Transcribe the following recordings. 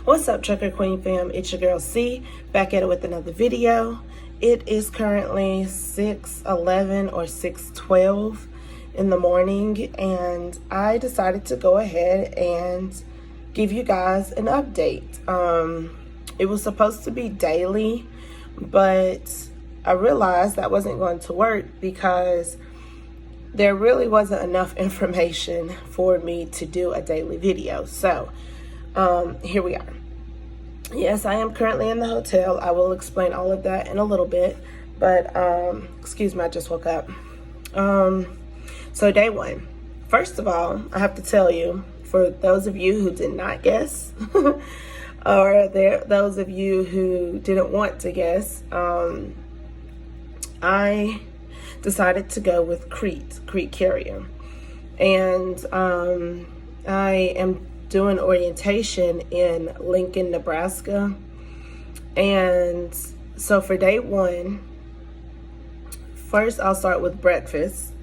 What's up, Trucker Queen fam? It's your girl C, back at it with another video. It is currently 6:11 or 6:12 in the morning, and I decided to go ahead and give you guys an update. It was supposed to be daily, but I realized that wasn't going to work because there really wasn't enough information for me to do a daily video. So here we are. Yes, I am currently in the hotel. I will explain all of that in a little bit, but excuse me, I just woke up. So day one. First of all, I have to tell you, for those of you who did not guess, or those of you who didn't want to guess, I decided to go with Crete carrier, and I am doing orientation in Lincoln, Nebraska. And so for day one, first I'll start with breakfast.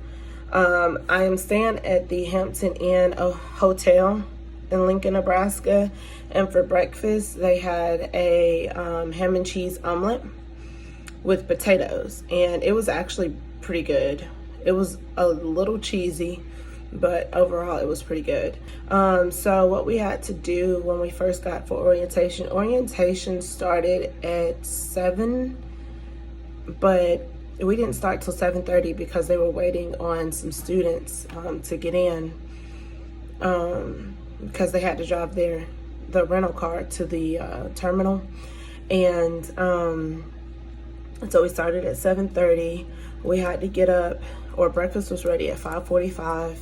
I am staying at the Hampton Inn Hotel in Lincoln, Nebraska, and for breakfast they had a ham and cheese omelet with potatoes, and it was actually pretty good. It was a little cheesy, but overall it was pretty good. So what we had to do when we first got for orientation started at 7, but we didn't start till 7:30 because they were waiting on some students to get in, because they had to drive the rental car to the terminal. And so we started at 7:30. We had to get up, or breakfast was ready at 5:45,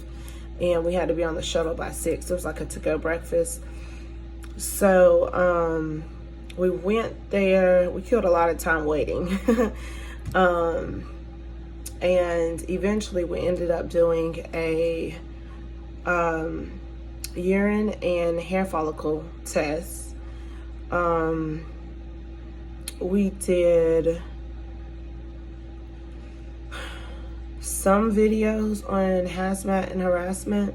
and we had to be on the shuttle by 6. It was like a to-go breakfast. So we went there. We killed a lot of time waiting. And eventually we ended up doing a urine and hair follicle test. We did some videos on hazmat and harassment,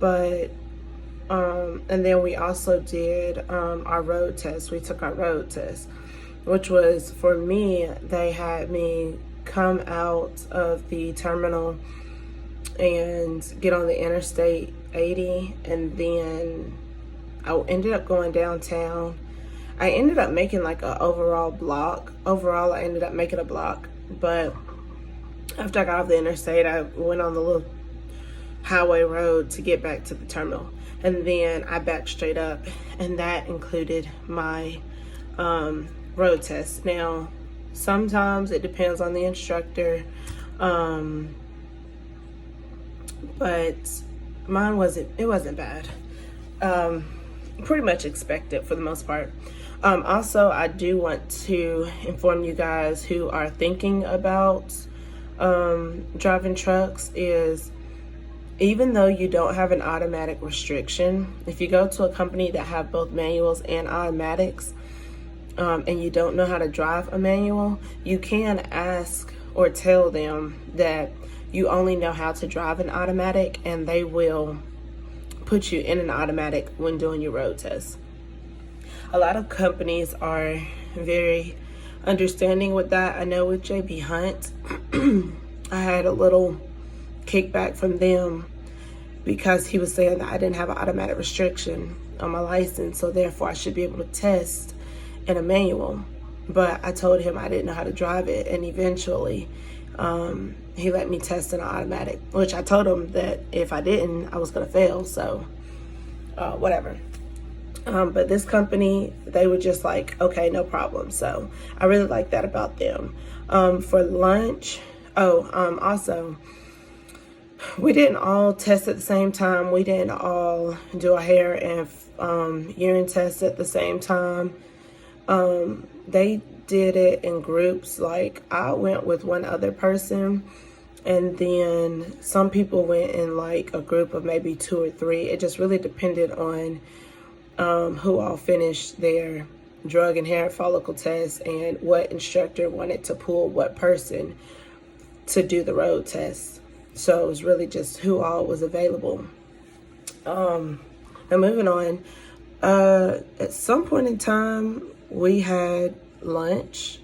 but and then we also did our road test. We took our road test, which was, for me, they had me come out of the terminal and get on the Interstate 80, and then I ended up going downtown. I ended up making like an overall block. Overall, I ended up making a block, but after I got off the interstate, I went on the little highway road to get back to the terminal, and then I backed straight up, and that included my road test. Now, sometimes it depends on the instructor, but mine wasn't bad. Pretty much expected for the most part. Also, I do want to inform you guys who are thinking about driving trucks, is even though you don't have an automatic restriction, if you go to a company that have both manuals and automatics, and you don't know how to drive a manual, you can ask or tell them that you only know how to drive an automatic, and they will put you in an automatic when doing your road test. A lot of companies are very understanding with that. I know with JB Hunt, I had a little kickback from them because he was saying that I didn't have an automatic restriction on my license, so therefore I should be able to test in a manual. But I told him I didn't know how to drive it, and eventually he let me test in an automatic, which I told him that if I didn't, I was gonna fail, so whatever. But this company, they were just like, okay, no problem. So I really like that about them. For lunch, also, we didn't all test at the same time. We didn't all do a hair and urine test at the same time. They did it in groups. Like, I went with one other person, and then some people went in like a group of maybe 2 or 3. It just really depended on who all finished their drug and hair follicle test and what instructor wanted to pull what person to do the road test. So it was really just who all was available. Now moving on, At some point in time, we had lunch.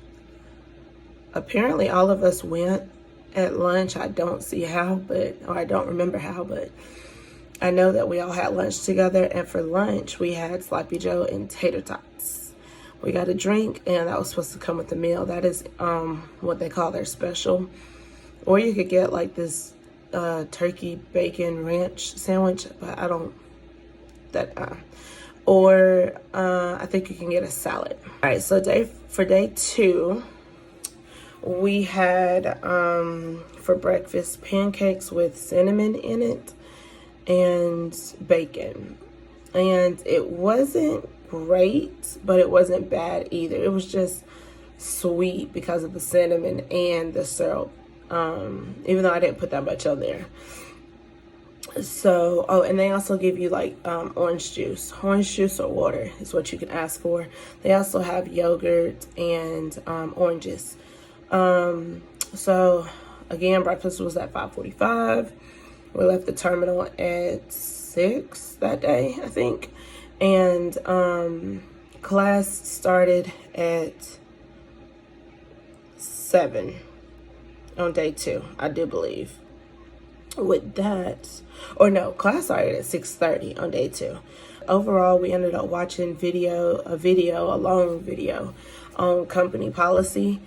Apparently, all of us went at lunch. I don't see how, or I don't remember how, but I know that we all had lunch together. And for lunch, we had Sloppy Joe and tater tots. We got a drink, and that was supposed to come with the meal. That is what they call their special. Or you could get like this turkey bacon ranch sandwich, but I don't. Or I think you can get a salad. All right, so for day 2, we had for breakfast pancakes with cinnamon in it and bacon. And it wasn't great, but it wasn't bad either. It was just sweet because of the cinnamon and the syrup, even though I didn't put that much on there. So, and they also give you like orange juice or water is what you can ask for. They also have yogurt and oranges. So again, breakfast was at 5:45. We left the terminal at 6 that day, I think. And class started at 7 on day 2, I do believe. With that, or no, class started at 6:30 on day 2. Overall, we ended up watching a long video on company policy,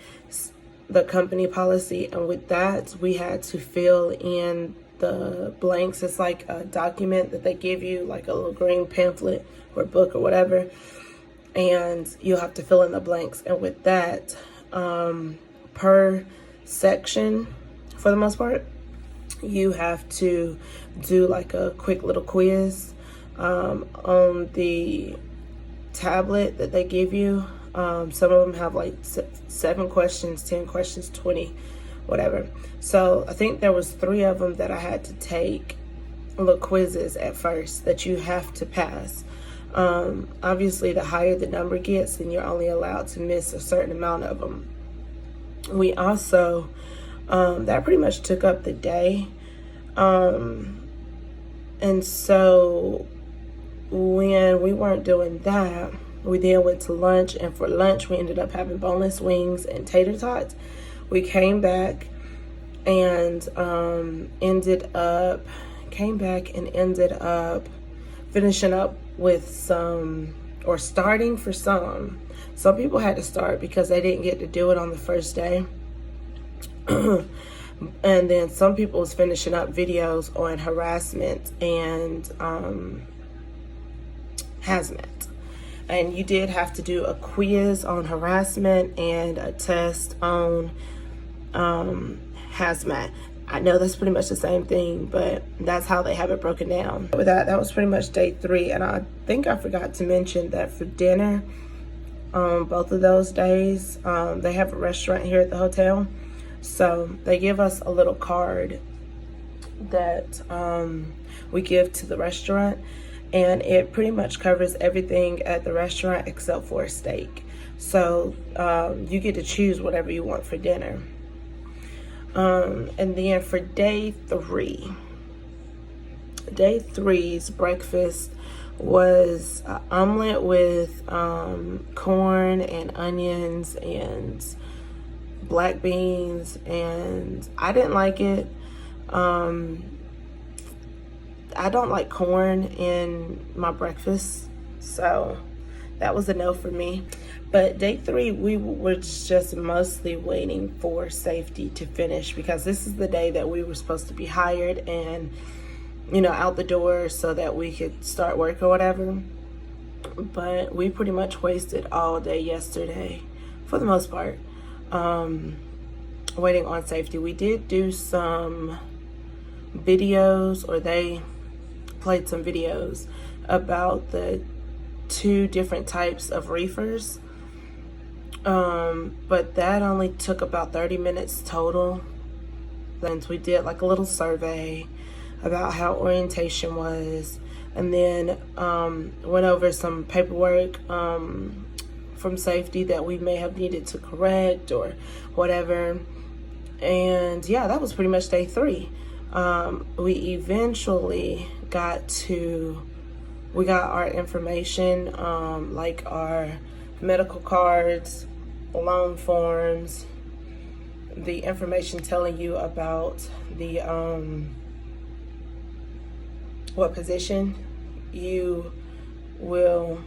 and with that, we had to fill in the blanks. It's like a document that they give you, like a little green pamphlet or book or whatever, and you'll have to fill in the blanks. And with that, per section, for the most part, you have to do like a quick little quiz on the tablet that they give you. Some of them have like 7 questions, 10 questions, 20, whatever. So I think there was 3 of them that I had to take little quizzes at first that you have to pass. Obviously, the higher the number gets, then you're only allowed to miss a certain amount of them. We also, that pretty much took up the day. And so when we weren't doing that, we then went to lunch, and for lunch, we ended up having boneless wings and tater tots. We came back and ended up finishing up with starting for some. Some people had to start because they didn't get to do it on the first day. And then some people was finishing up videos on harassment and hazmat. And you did have to do a quiz on harassment and a test on hazmat. I know that's pretty much the same thing, but that's how they have it broken down. With that was pretty much day 3. And I think I forgot to mention that for dinner, both of those days, they have a restaurant here at the hotel. So they give us a little card that we give to the restaurant, and it pretty much covers everything at the restaurant except for a steak. So you get to choose whatever you want for dinner. And then for day 3's breakfast was an omelet with corn and onions and black beans, and I didn't like it. I don't like corn in my breakfast, so that was a no for me. But day 3, we were just mostly waiting for safety to finish, because this is the day that we were supposed to be hired and, out the door so that we could start work or whatever. But we pretty much wasted all day yesterday, for the most part, waiting on safety. We did do some videos, or they played some videos about the 2 different types of reefers, but that only took about 30 minutes total. Then we did like a little survey about how orientation was, and then went over some paperwork from safety that we may have needed to correct or whatever. And yeah, that was pretty much day 3. We eventually got to We got our information, like our medical cards, loan forms, the information telling you about the what position you will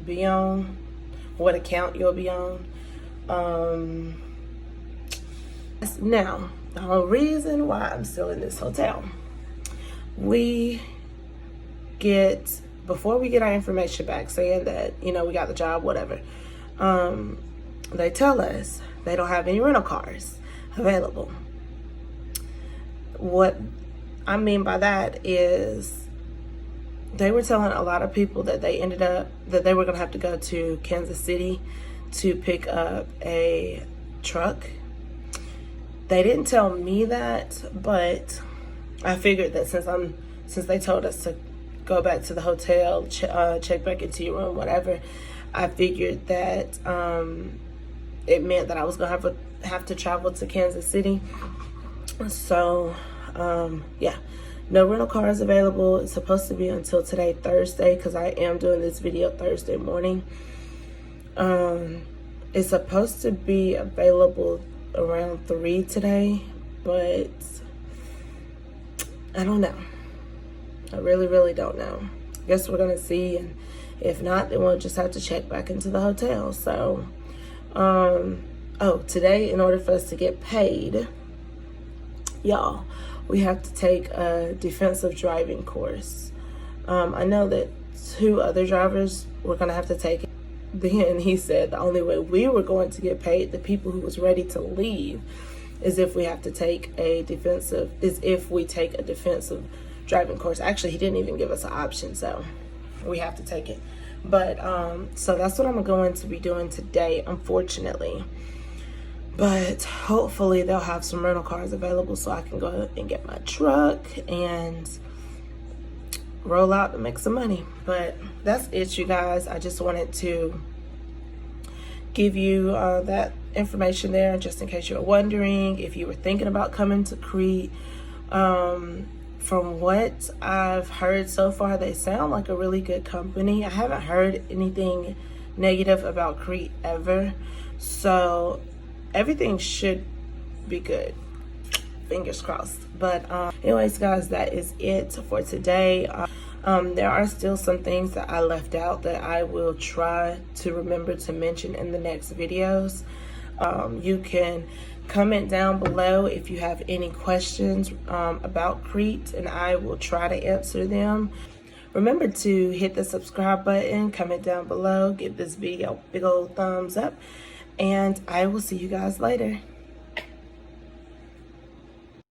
be on, what account you'll be on. Now, the whole reason why I'm still in this hotel, before we get our information back saying that, you know, we got the job, whatever, they tell us they don't have any rental cars available. What I mean by that is they were telling a lot of people that they were going to have to go to Kansas City to pick up a truck. They didn't tell me that, but I figured that since they told us to go back to the hotel, check back into your room, whatever, I figured that it meant that I was going to have to travel to Kansas City. So, yeah, no rental cars available. It's supposed to be until today, Thursday, because I am doing this video Thursday morning. It's supposed to be available around 3 today, but I don't know. I really don't know. Guess we're gonna see, and if not, then we'll just have to check back into the hotel. So today, in order for us to get paid, y'all, we have to take a defensive driving course. I know that 2 other drivers were gonna have to take it. Then he said the only way we were going to get paid, the people who was ready to leave, is if we take a defensive driving course. Actually, he didn't even give us an option, so we have to take it. But so that's what I'm going to be doing today, unfortunately. But hopefully they'll have some rental cars available so I can go and get my truck and roll out and make some money. But that's it, you guys. I just wanted to give you that information there, just in case you were wondering if you were thinking about coming to Crete. From what I've heard so far, they sound like a really good company. I haven't heard anything negative about Crete ever, so everything should be good. Fingers crossed. But anyways, guys, that is it for today. There are still some things that I left out that I will try to remember to mention in the next videos. You can comment down below if you have any questions about Crete, and I will try to answer them. Remember to hit the subscribe button, comment down below, give this video a big old thumbs up, and I will see you guys later.